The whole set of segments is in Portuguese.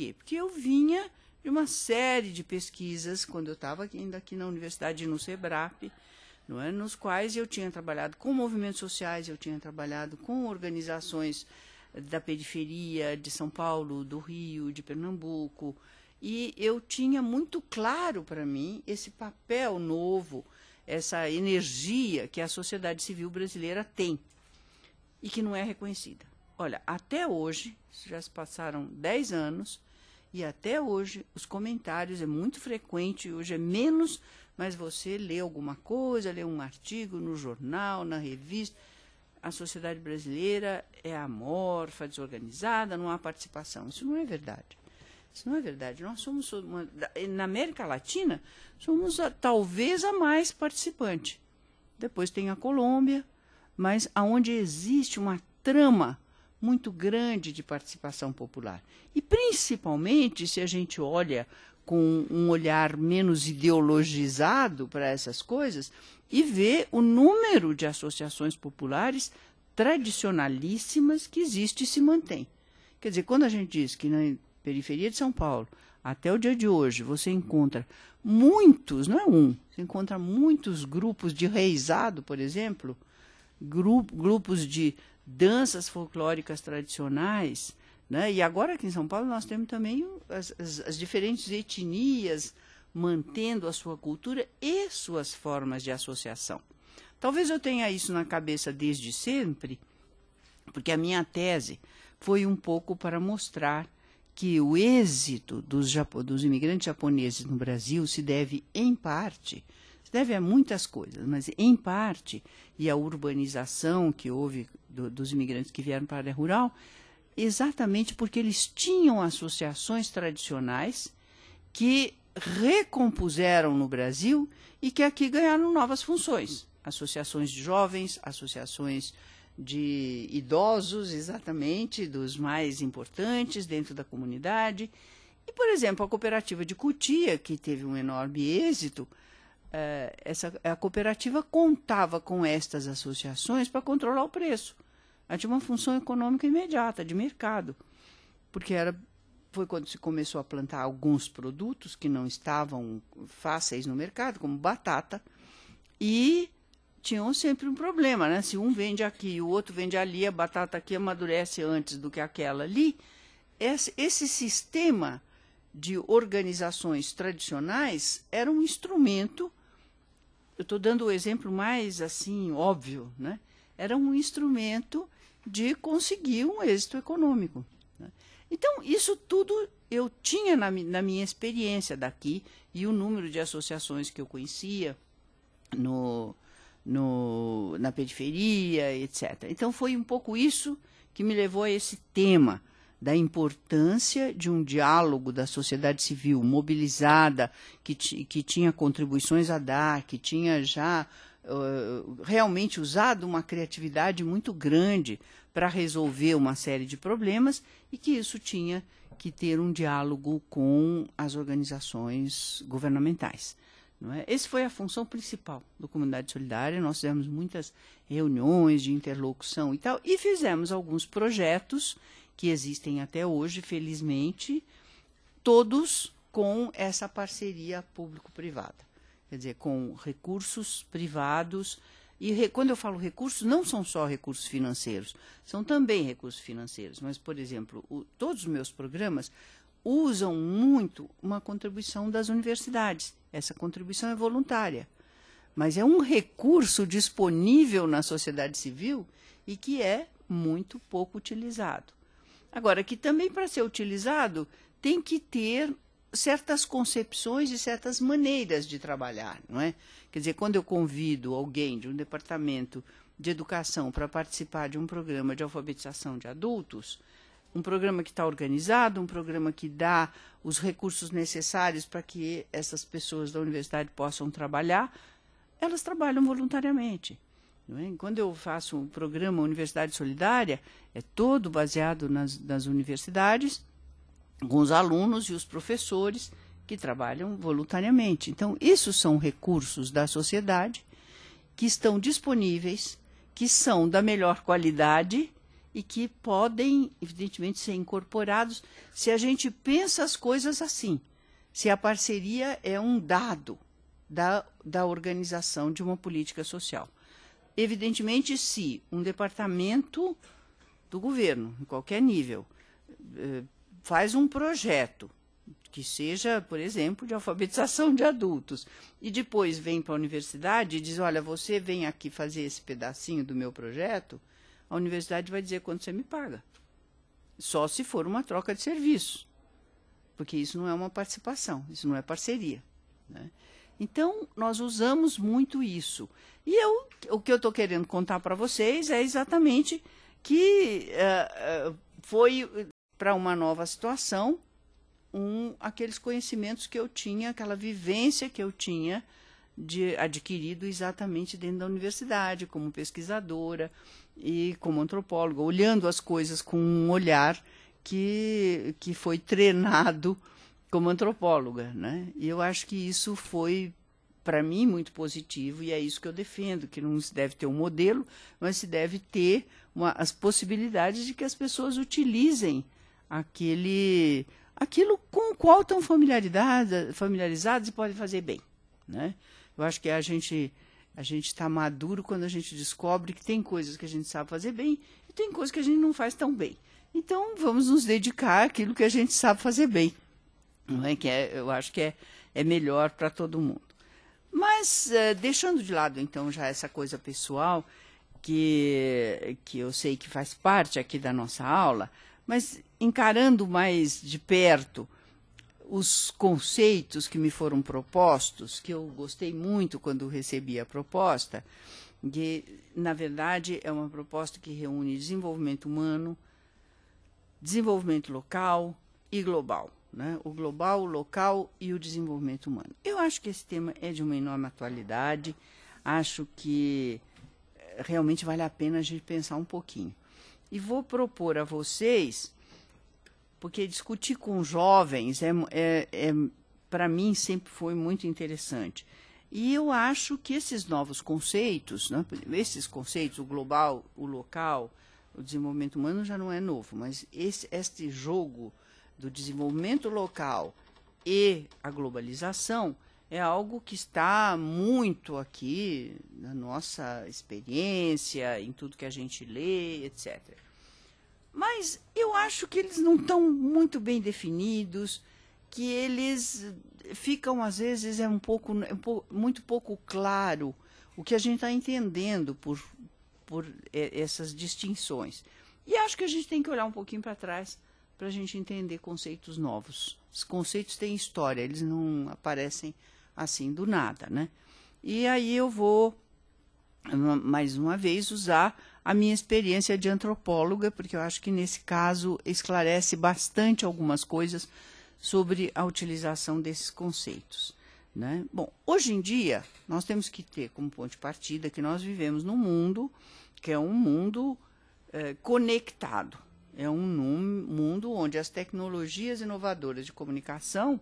quê? Porque eu vinha de uma série de pesquisas, quando eu estava ainda aqui na universidade, no SEBRAP, não é? Nos quais eu tinha trabalhado com movimentos sociais, eu tinha trabalhado com organizações da periferia de São Paulo, do Rio, de Pernambuco, e eu tinha muito claro para mim esse papel novo, essa energia que a sociedade civil brasileira tem e que não é reconhecida. Olha, até hoje, já se passaram 10 anos, e até hoje os comentários é muito frequente, hoje é menos, mas você lê alguma coisa, lê um artigo no jornal, na revista, a sociedade brasileira é amorfa, desorganizada, não há participação. Isso não é verdade. Isso não é verdade. Nós somos, na América Latina, somos talvez a mais participante. Depois tem a Colômbia, mas aonde existe uma trama muito grande de participação popular. E principalmente se a gente olha com um olhar menos ideologizado para essas coisas e vê o número de associações populares tradicionalíssimas que existe e se mantém. Quer dizer, quando a gente diz que na periferia de São Paulo, até o dia de hoje, você encontra muitos, não é um, você encontra muitos grupos de reizado, por exemplo, grupos de danças folclóricas tradicionais, né? E agora aqui em São Paulo nós temos também as diferentes etnias mantendo a sua cultura e suas formas de associação. Talvez eu tenha isso na cabeça desde sempre, porque a minha tese foi um pouco para mostrar que o êxito dos imigrantes japoneses no Brasil se deve, em parte, se deve a muitas coisas, mas em parte, e a urbanização que houve dos imigrantes que vieram para a área rural, exatamente porque eles tinham associações tradicionais que recompuseram no Brasil e que aqui ganharam novas funções. Associações de jovens, associações de idosos, exatamente, dos mais importantes dentro da comunidade. E, por exemplo, a cooperativa de Cotia, que teve um enorme êxito, a cooperativa contava com estas associações para controlar o preço. Ela tinha uma função econômica imediata, de mercado, porque foi quando se começou a plantar alguns produtos que não estavam fáceis no mercado, como batata, e tinham sempre um problema, né? Se um vende aqui e o outro vende ali, a batata aqui amadurece antes do que aquela ali. Esse sistema de organizações tradicionais era um instrumento, eu estou dando o exemplo mais assim óbvio, né? Era um instrumento de conseguir um êxito econômico, né? Então, isso tudo eu tinha na minha experiência daqui, e o número de associações que eu conhecia na periferia, etc. Então, foi um pouco isso que me levou a esse tema da importância de um diálogo da sociedade civil mobilizada, que tinha contribuições a dar, que tinha já realmente usado uma criatividade muito grande para resolver uma série de problemas, e que isso tinha que ter um diálogo com as organizações governamentais. Não é? Essa foi a função principal do Comunidade Solidária. Nós fizemos muitas reuniões de interlocução e tal, e fizemos alguns projetos que existem até hoje, felizmente, todos com essa parceria público-privada. Quer dizer, com recursos privados. E quando eu falo recursos, não são só recursos financeiros, são também recursos financeiros. Mas, por exemplo, todos os meus programas usam muito uma contribuição das universidades. Essa contribuição é voluntária, mas é um recurso disponível na sociedade civil e que é muito pouco utilizado. Agora, que também para ser utilizado tem que ter certas concepções e certas maneiras de trabalhar, não é? Quer dizer, quando eu convido alguém de um departamento de educação para participar de um programa de alfabetização de adultos, um programa que está organizado, um programa que dá os recursos necessários para que essas pessoas da universidade possam trabalhar, elas trabalham voluntariamente. Não é? Quando eu faço um programa Universidade Solidária, é todo baseado nas universidades, com os alunos e os professores que trabalham voluntariamente. Então, isso são recursos da sociedade que estão disponíveis, que são da melhor qualidade e que podem, evidentemente, ser incorporados se a gente pensa as coisas assim, se a parceria é um dado da organização de uma política social. Evidentemente, se um departamento do governo, em qualquer nível, faz um projeto que seja, por exemplo, de alfabetização de adultos, e depois vem para a universidade e diz, olha, você vem aqui fazer esse pedacinho do meu projeto, a universidade vai dizer quanto você me paga. Só se for uma troca de serviço, porque isso não é uma participação, isso não é parceria, né? Então, nós usamos muito isso. E o que eu estou querendo contar para vocês é exatamente que foi para uma nova situação aqueles conhecimentos que eu tinha, aquela vivência que eu tinha adquirido exatamente dentro da universidade, como pesquisadora e como antropóloga, olhando as coisas com um olhar que foi treinado como antropóloga, né? E eu acho que isso foi, para mim, muito positivo, e é isso que eu defendo, que não se deve ter um modelo, mas se deve ter as possibilidades de que as pessoas utilizem aquilo com o qual estão familiarizadas e podem fazer bem, né? Eu acho que a gente está maduro quando a gente descobre que tem coisas que a gente sabe fazer bem e tem coisas que a gente não faz tão bem. Então, vamos nos dedicar àquilo que a gente sabe fazer bem, não é? Eu acho que é melhor para todo mundo. Mas, deixando de lado, então, já essa coisa pessoal, que eu sei que faz parte aqui da nossa aula, mas encarando mais de perto os conceitos que me foram propostos, que eu gostei muito quando recebi a proposta, que, na verdade, é uma proposta que reúne desenvolvimento humano, desenvolvimento local e global, né? O global, o local e o desenvolvimento humano. Eu acho que esse tema é de uma enorme atualidade, acho que realmente vale a pena a gente pensar um pouquinho. E vou propor a vocês, porque discutir com jovens para mim sempre foi muito interessante. E eu acho que esses novos conceitos, né, esses conceitos, o global, o local, o desenvolvimento humano já não é novo, mas este jogo do desenvolvimento local e a globalização é algo que está muito aqui na nossa experiência, em tudo que a gente lê, etc. Mas eu acho que eles não estão muito bem definidos, que eles ficam, às vezes, muito pouco claro o que a gente está entendendo por essas distinções. E acho que a gente tem que olhar um pouquinho para trás para a gente entender conceitos novos. Os conceitos têm história, eles não aparecem assim do nada, né? E aí eu vou, mais uma vez, usar a minha experiência de antropóloga, porque eu acho que, nesse caso, esclarece bastante algumas coisas sobre a utilização desses conceitos, né? Bom, hoje em dia, nós temos que ter como ponto de partida que nós vivemos num mundo que é um mundo conectado. É um mundo onde as tecnologias inovadoras de comunicação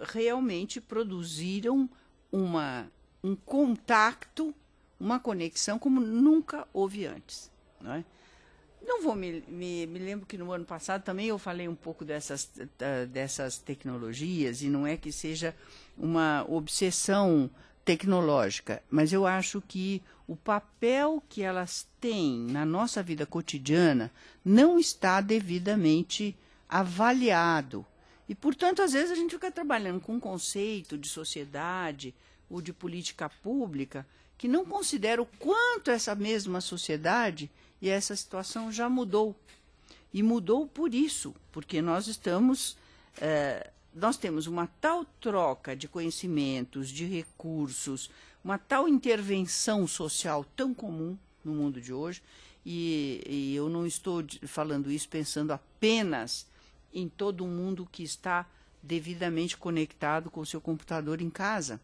realmente produziram um contato, uma conexão como nunca houve antes, não é? Não vou me lembro que no ano passado também eu falei um pouco dessas tecnologias, e não é que seja uma obsessão tecnológica, mas eu acho que o papel que elas têm na nossa vida cotidiana não está devidamente avaliado. E, portanto, às vezes a gente fica trabalhando com um conceito de sociedade ou de política pública que não considera o quanto essa mesma sociedade e essa situação já mudou. E mudou por isso, porque nós temos uma tal troca de conhecimentos, de recursos, uma tal intervenção social tão comum no mundo de hoje, e eu não estou falando isso pensando apenas em todo mundo que está devidamente conectado com o seu computador em casa.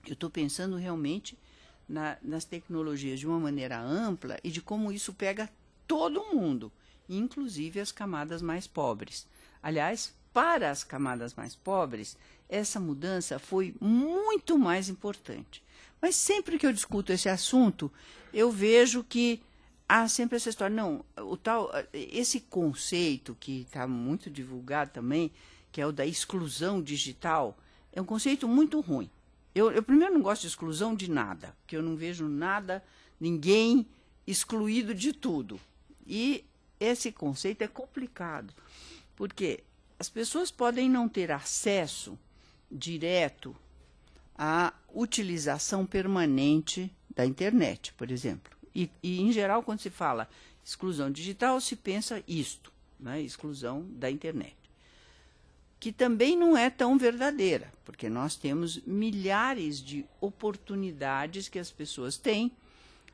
Eu estou pensando realmente nas tecnologias de uma maneira ampla e de como isso pega todo mundo, inclusive as camadas mais pobres. Aliás, para as camadas mais pobres, essa mudança foi muito mais importante. Mas sempre que eu discuto esse assunto, eu vejo que há sempre essa história. Não, esse conceito que está muito divulgado também, que é o da exclusão digital, é um conceito muito ruim. Eu primeiro não gosto de exclusão de nada, porque eu não vejo nada, ninguém excluído de tudo. E esse conceito é complicado, porque as pessoas podem não ter acesso direto à utilização permanente da internet, por exemplo. E em geral, quando se fala exclusão digital, se pensa isto, né? Exclusão da internet. Que também não é tão verdadeira, porque nós temos milhares de oportunidades que as pessoas têm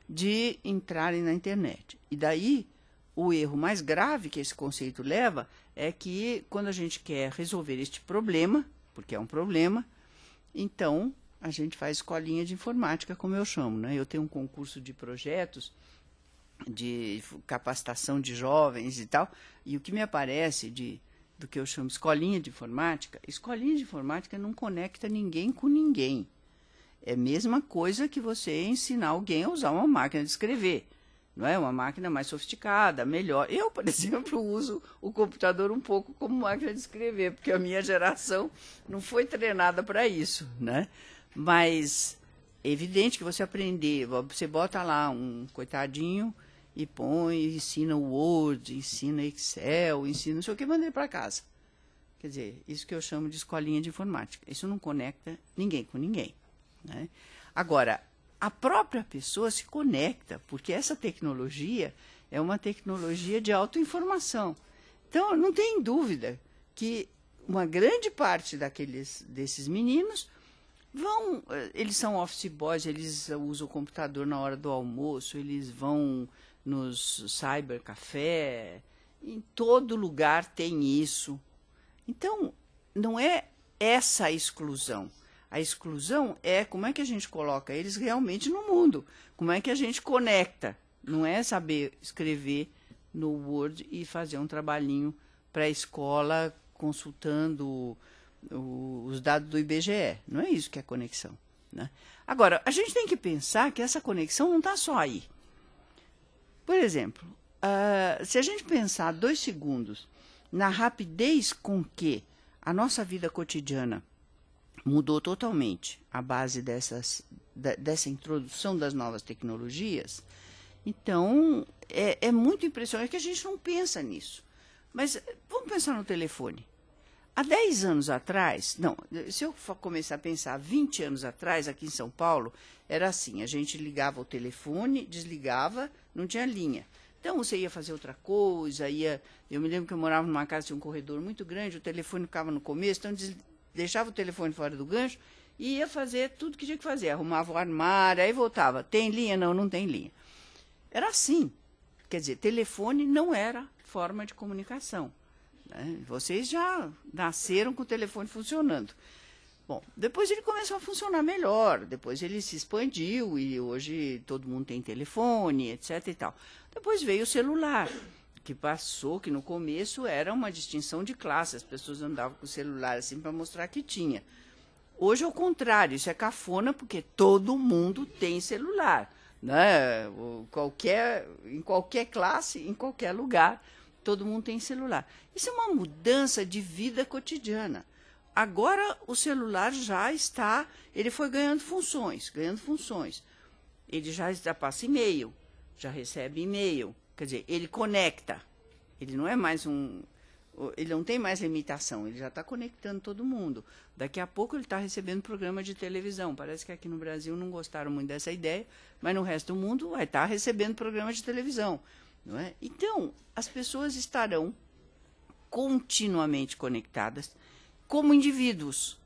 de entrarem na internet. E daí, o erro mais grave que esse conceito leva é que, quando a gente quer resolver este problema, porque é um problema, então a gente faz escolinha de informática, como eu chamo, né? Eu tenho um concurso de projetos de capacitação de jovens e tal, e o que me aparece do que eu chamo escolinha de informática não conecta ninguém com ninguém. É a mesma coisa que você ensinar alguém a usar uma máquina de escrever. Não é? Uma máquina mais sofisticada, melhor. Eu, por exemplo, uso o computador um pouco como máquina de escrever, porque a minha geração não foi treinada para isso, né? Mas é evidente que você aprender, você bota lá um coitadinho e põe, ensina o Word, ensina Excel, ensina não sei o que, manda ele para casa. Quer dizer, isso que eu chamo de escolinha de informática. Isso não conecta ninguém com ninguém, né? Agora, a própria pessoa se conecta, porque essa tecnologia é uma tecnologia de autoinformação. Então, não tem dúvida que uma grande parte desses meninos eles são office boys, eles usam o computador na hora do almoço, eles vão nos cybercafé, em todo lugar tem isso. Então, não é essa a exclusão. A exclusão é como é que a gente coloca eles realmente no mundo, como é que a gente conecta. Não é saber escrever no Word e fazer um trabalhinho para a escola consultando os dados do IBGE. Não é isso que é conexão, né? Agora, a gente tem que pensar que essa conexão não está só aí. Por exemplo, se a gente pensar 2 segundos na rapidez com que a nossa vida cotidiana mudou totalmente à base dessa introdução das novas tecnologias, então é muito impressionante que a gente não pensa nisso. Mas vamos pensar no telefone. Há 10 anos atrás, não, se eu começar a pensar 20 anos atrás, aqui em São Paulo, era assim, a gente ligava o telefone, desligava, não tinha linha. Então, você ia fazer outra coisa, eu me lembro que eu morava numa casa, tinha um corredor muito grande, o telefone ficava no começo, então deixava o telefone fora do gancho e ia fazer tudo que tinha que fazer, arrumava o armário, aí voltava, tem linha? Não, não tem linha. Era assim, quer dizer, telefone não era forma de comunicação. Vocês já nasceram com o telefone funcionando. Bom, depois ele começou a funcionar melhor, depois ele se expandiu e hoje todo mundo tem telefone, etc. e tal. Depois veio o celular, que no começo era uma distinção de classe, as pessoas andavam com o celular assim para mostrar que tinha. Hoje é o contrário, isso é cafona porque todo mundo tem celular, né? Em qualquer classe, em qualquer lugar, todo mundo tem celular. Isso é uma mudança de vida cotidiana. Agora o celular ele foi ganhando funções. Ele já passa e-mail, já recebe e-mail, quer dizer, ele conecta. Ele não é mais ele não tem mais limitação, ele já está conectando todo mundo. Daqui a pouco ele está recebendo programa de televisão. Parece que aqui no Brasil não gostaram muito dessa ideia, mas no resto do mundo vai estar recebendo programa de televisão. Não é? Então, as pessoas estarão continuamente conectadas como indivíduos.